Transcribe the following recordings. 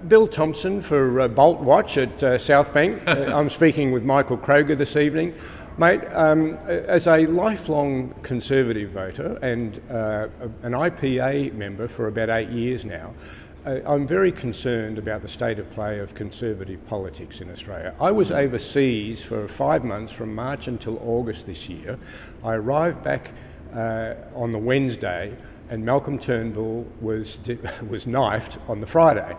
Bill Thompson for Bolt Watch at Southbank. I'm speaking with Michael Kroger this evening. Mate, as a lifelong Conservative voter and an IPA member for about 8 years now, I'm very concerned about the state of play of Conservative politics in Australia. I was overseas for 5 months from March until August this year. I arrived back on the Wednesday and Malcolm Turnbull was knifed on the Friday.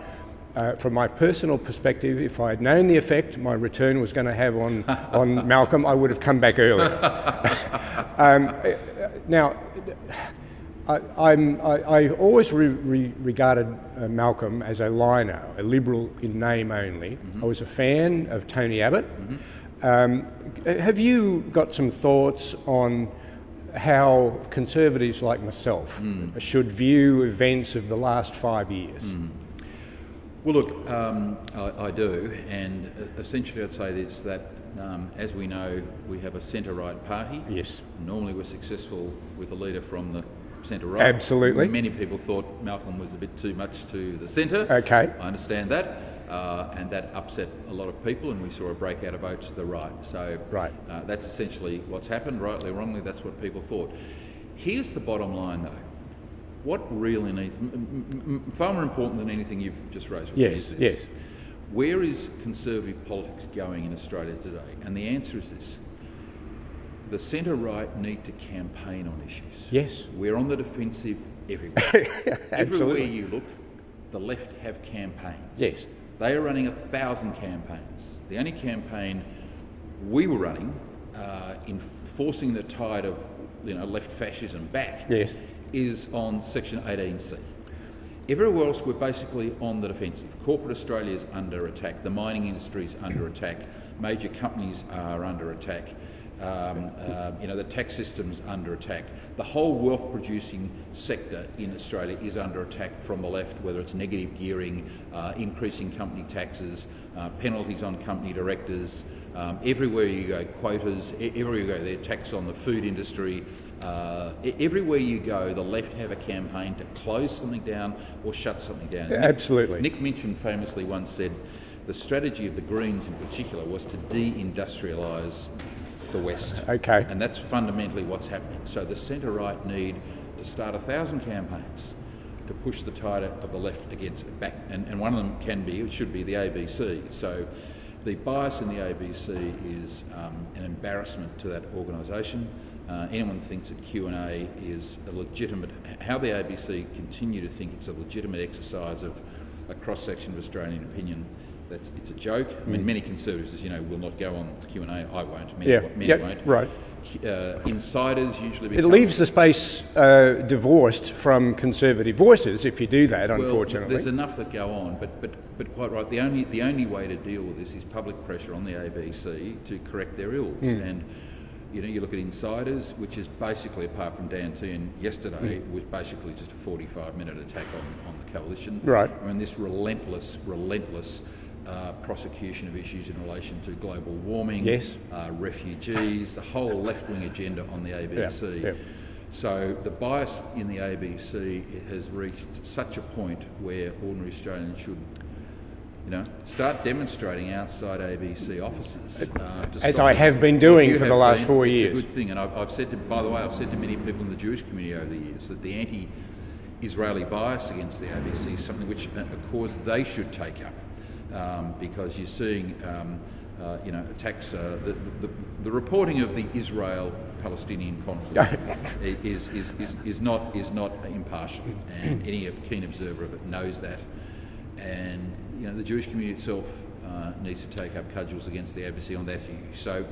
From my personal perspective, if I had known the effect my return was going to have on Malcolm, I would have come back earlier. Now, I always regarded Malcolm as a liner, a Liberal in name only. Mm-hmm. I was a fan of Tony Abbott. Mm-hmm. Have you got some thoughts on how Conservatives like myself should view events of the last 5 years? Well, look, I do, and essentially I'd say this, that as we know, we have a centre-right party. Yes. Normally we're successful with a leader from the centre-right. Absolutely. Many people thought Malcolm was a bit too much to the centre. Okay. I understand that, and that upset a lot of people, and we saw a breakout of votes to the right. So right. That's essentially what's happened, rightly or wrongly, that's what people thought. Here's the bottom line, though. What really needs, far more important than anything you've just raised with me, is this. Yes. Where is Conservative politics going in Australia today? And the answer is this. The centre-right need to campaign on issues. Yes. We're on the defensive everywhere. Everywhere you look, the left have campaigns. Yes. They are running 1,000 campaigns. The only campaign we were running in forcing the tide of left fascism back is on Section 18C. Everywhere else we're basically on the defensive. Corporate Australia is under attack, the mining industry is under attack, major companies are under attack, the tax system's under attack. The whole wealth producing sector in Australia is under attack from the left, whether it's negative gearing, increasing company taxes, penalties on company directors. Everywhere you go, quotas, everywhere you go, there are tax on the food industry. Everywhere you go, the left have a campaign to close something down or shut something down. Absolutely. Nick Minchin famously once said the strategy of the Greens in particular was to de-industrialise the West. Okay. And that's fundamentally what's happening. So the centre-right need to start 1,000 campaigns to push the tide of the left against it back. And one of them should be the ABC. So the bias in the ABC is an embarrassment to that organisation. Anyone thinks that Q&A is a legitimate, how the ABC continue to think it's a legitimate exercise of a cross-section of Australian opinion, it's a joke. I mean, many Conservatives, as you know, will not go on Q&A. I won't. Many won't. Right. Insiders usually it leaves the space divorced from Conservative voices if you do that, unfortunately. There's enough that go on, but quite right. The only way to deal with this is public pressure on the ABC to correct their ills. And you look at Insiders, which is basically, apart from Dan Tehan yesterday, was basically just a 45-minute attack on the coalition. Right. I mean, this relentless prosecution of issues in relation to global warming, refugees, the whole left-wing agenda on the ABC. Yeah. So the bias in the ABC has reached such a point where ordinary Australians should start demonstrating outside ABC offices. As I have been doing for the last 4 years. It's a good thing, and I've said to many people in the Jewish community over the years that the anti-Israeli bias against the ABC is something which, of course, they should take up. Because you're seeing, attacks. The reporting of the Israel-Palestinian conflict is not impartial, and any keen observer of it knows that. And the Jewish community itself needs to take up cudgels against the ABC on that issue.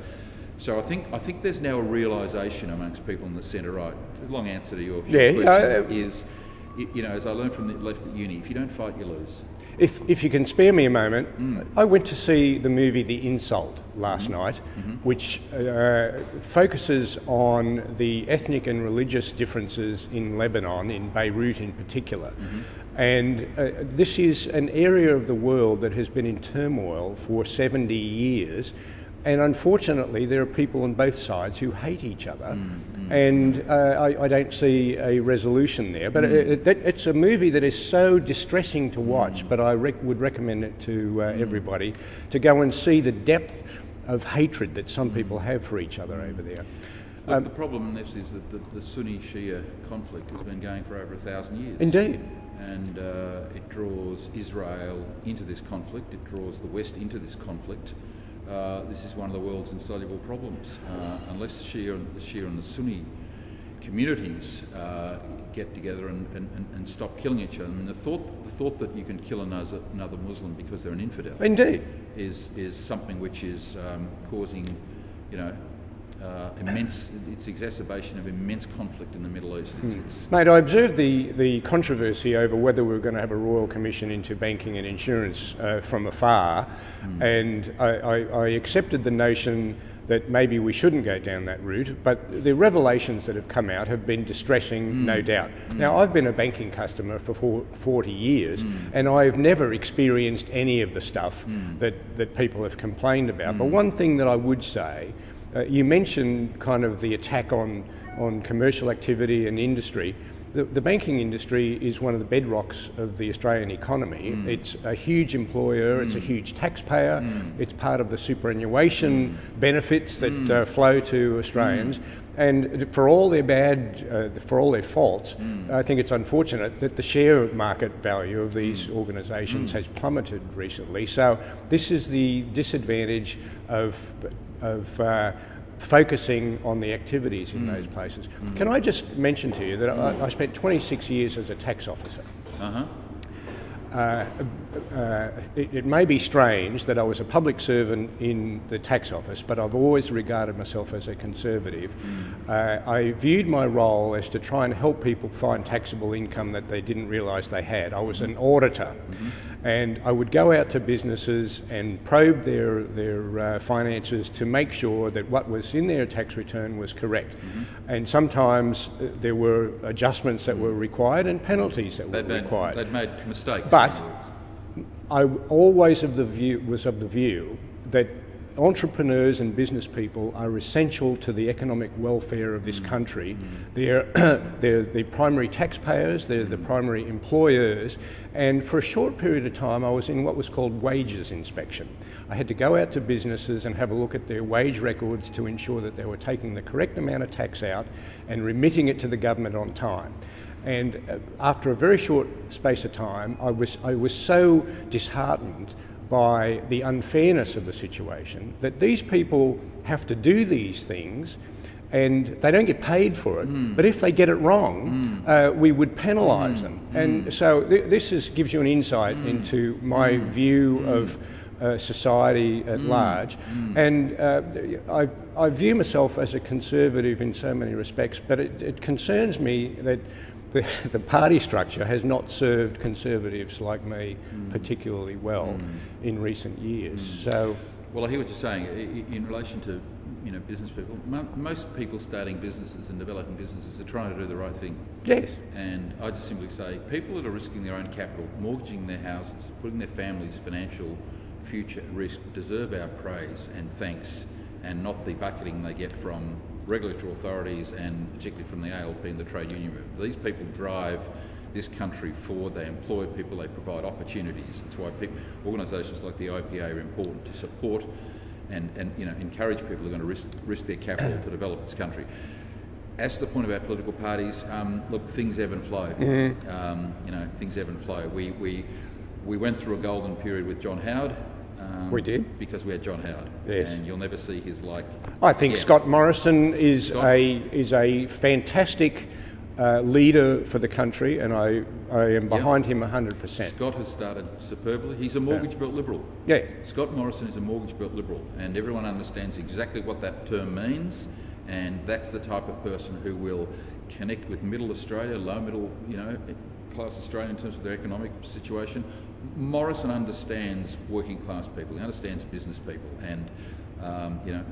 So I think there's now a realisation amongst people in the centre-right. The long answer to your question is, as I learned from the left at uni, if you don't fight, you lose. If you can spare me a moment, I went to see the movie The Insult last night, which focuses on the ethnic and religious differences in Lebanon, in Beirut in particular. And this is an area of the world that has been in turmoil for 70 years. And unfortunately, there are people on both sides who hate each other. and I don't see a resolution there. But it's a movie that is so distressing to watch, but I would recommend it to everybody to go and see the depth of hatred that some people have for each other over there. But the problem in this is that the Sunni-Shia conflict has been going for over 1,000 years. Indeed. And it draws Israel into this conflict, it draws the West into this conflict. This is one of the world's insoluble problems. Unless the Shia and the Sunni communities get together and stop killing each other. I mean, the thought that you can kill another Muslim because they're an infidel, indeed, is something which is causing, it's exacerbation of immense conflict in the Middle East. Mate, I observed the controversy over whether we were going to have a Royal Commission into banking and insurance from afar, and I accepted the notion that maybe we shouldn't go down that route, but the revelations that have come out have been distressing, no doubt. Now, I've been a banking customer for 40 years, and I've never experienced any of the stuff that people have complained about. But one thing that I would say, you mentioned kind of the attack on commercial activity and industry. The banking industry is one of the bedrocks of the Australian economy. It's a huge employer, it's a huge taxpayer, it's part of the superannuation benefits that flow to Australians. And for all their faults, I think it's unfortunate that the share market value of these organisations has plummeted recently. So this is the disadvantage of focusing on the activities in those places. Can I just mention to you that I spent 26 years as a tax officer. It may be strange that I was a public servant in the tax office, but I've always regarded myself as a conservative. I viewed my role as to try and help people find taxable income that they didn't realise they had. I was an auditor, and I would go out to businesses and probe their finances to make sure that what was in their tax return was correct. And sometimes there were adjustments that were required and penalties that were required. They'd made mistakes. But I always was of the view that entrepreneurs and business people are essential to the economic welfare of this country. They're the primary taxpayers, they're the primary employers, and for a short period of time I was in what was called wages inspection. I had to go out to businesses and have a look at their wage records to ensure that they were taking the correct amount of tax out and remitting it to the government on time. And after a very short space of time, I was so disheartened by the unfairness of the situation that these people have to do these things and they don't get paid for it. But if they get it wrong, we would penalise them. And so this gives you an insight into my view of society at large. And I view myself as a conservative in so many respects, but it concerns me that the party structure has not served conservatives like me particularly well in recent years. So, well, I hear what you're saying in relation to business people. Most people starting businesses and developing businesses are trying to do the right thing. Yes. And I just simply say people that are risking their own capital, mortgaging their houses, putting their family's financial future at risk deserve our praise and thanks, and not the bucketing they get from regulatory authorities and particularly from the ALP and the trade union movement. These people drive this country forward, they employ people, they provide opportunities. That's why organisations like the IPA are important to support and encourage people who are going to risk their capital to develop this country. As to the point about political parties, look, things ebb and flow. Things ebb and flow. We went through a golden period with John Howard. We did. Because we had John Howard. Yes. And you'll never see his like. I think Scott Morrison is a fantastic leader for the country, and I am behind him 100%. Scott has started superbly. He's a mortgage-built liberal. Yeah. Scott Morrison is a mortgage-built liberal, and everyone understands exactly what that term means, and that's the type of person who will connect with middle Australia, low middle, class Australia in terms of their economic situation. Morrison understands working class people, he understands business people, and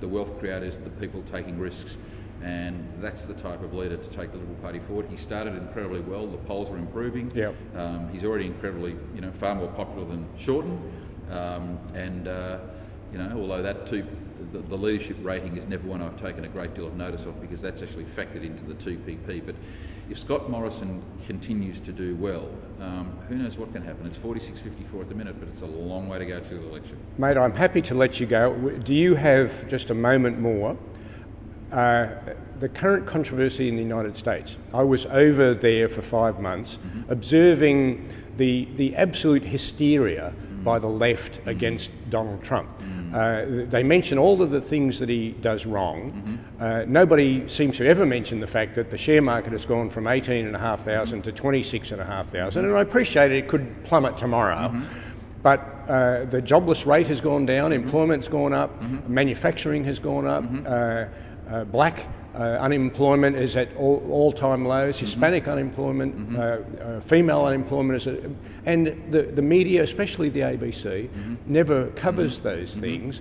the wealth creators, the people taking risks, and that's the type of leader to take the Liberal Party forward. He started incredibly well, the polls are improving. Yep. He's already incredibly, far more popular than Shorten, although that too, the leadership rating is never one I've taken a great deal of notice of because that's actually factored into the 2PP. But if Scott Morrison continues to do well, who knows what can happen. It's 46-54 at the minute, but it's a long way to go to the election. Mate, I'm happy to let you go. Do you have just a moment more? The current controversy in the United States. I was over there for 5 months observing the absolute hysteria by the left against Donald Trump. They mention all of the things that he does wrong. Nobody seems to ever mention the fact that the share market has gone from 18,500 to 26,500, and I appreciate it could plummet tomorrow. But the jobless rate has gone down, employment's gone up, manufacturing has gone up, black unemployment is at all-time lows, Hispanic unemployment, female unemployment is and the media, especially the ABC, never covers those things.